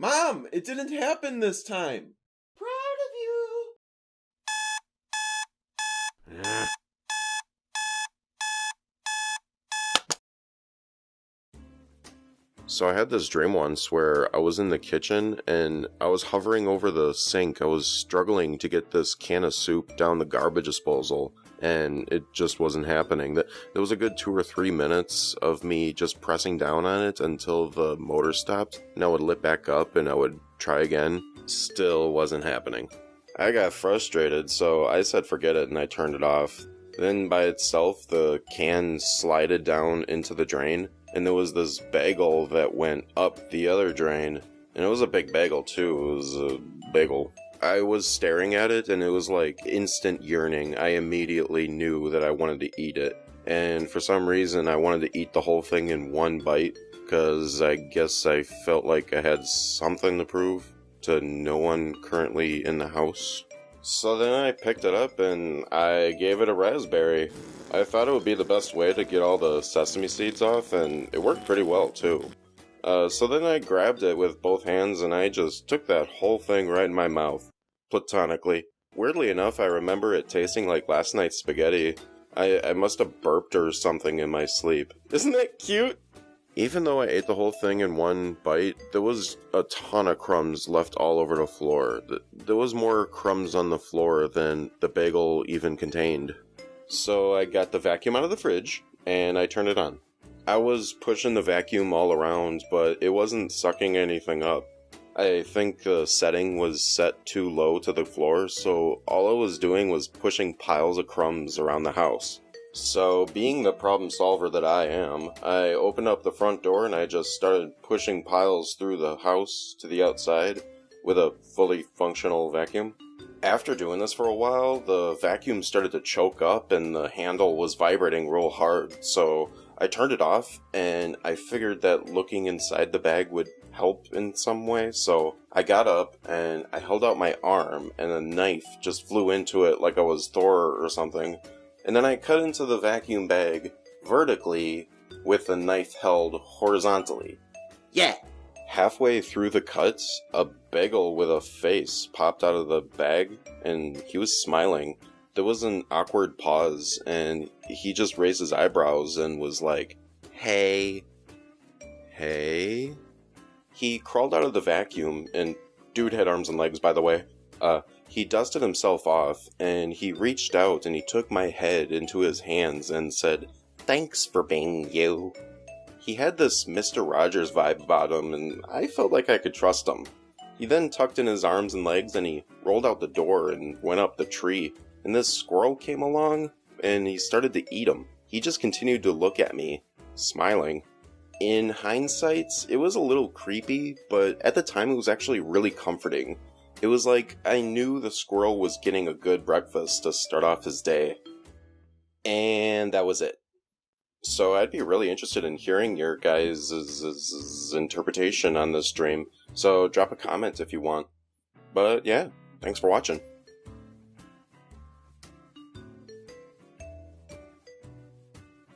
Mom, it didn't happen this time. Proud of you. So I had this dream once where I was in the kitchen and I was hovering over the sink. I was struggling to get this can of soup down the garbage disposal, and it just wasn't happening. There was a good 2 or 3 minutes of me just pressing down on it until the motor stopped, and I would lit back up and I would try again. Still wasn't happening. I got frustrated, so I said forget it and I turned it off. Then by itself, the can slided down into the drain, and there was this bagel that went up the other drain, and it was a big bagel too. It was a bagel. I was staring at it, and it was like instant yearning. I immediately knew that I wanted to eat it, and for some reason I wanted to eat the whole thing in one bite, because I guess I felt like I had something to prove to no one currently in the house. So then I picked it up and I gave it a raspberry. I thought it would be the best way to get all the sesame seeds off, and it worked pretty well too. So then I grabbed it with both hands and I just took that whole thing right in my mouth, platonically. Weirdly enough, I remember it tasting like last night's spaghetti. I must have burped or something in my sleep. Isn't that cute? Even though I ate the whole thing in one bite, there was a ton of crumbs left all over the floor. There was more crumbs on the floor than the bagel even contained. So I got the vacuum out of the fridge, and I turned it on. I was pushing the vacuum all around, but it wasn't sucking anything up. I think the setting was set too low to the floor, so all I was doing was pushing piles of crumbs around the house. So, being the problem solver that I am, I opened up the front door and I just started pushing piles through the house to the outside with a fully functional vacuum. After doing this for a while, the vacuum started to choke up and the handle was vibrating real hard, so I turned it off and I figured that looking inside the bag would help in some way, so I got up and I held out my arm and a knife just flew into it like I was Thor or something. And then I cut into the vacuum bag vertically with the knife held horizontally. Yeah! Halfway through the cuts, a bagel with a face popped out of the bag, and he was smiling. There was an awkward pause, and he just raised his eyebrows and was like, Hey? Hey? He crawled out of the vacuum, and dude had arms and legs, by the way. He dusted himself off, and he reached out and he took my head into his hands and said, Thanks for being you. He had this Mr. Rogers vibe about him, and I felt like I could trust him. He then tucked in his arms and legs and he rolled out the door and went up the tree, and this squirrel came along, and he started to eat him. He just continued to look at me, smiling. In hindsight, it was a little creepy, but at the time it was actually really comforting. It was like I knew the squirrel was getting a good breakfast to start off his day. And that was it. So I'd be really interested in hearing your guys' interpretation on this dream, so drop a comment if you want. But yeah, thanks for watching.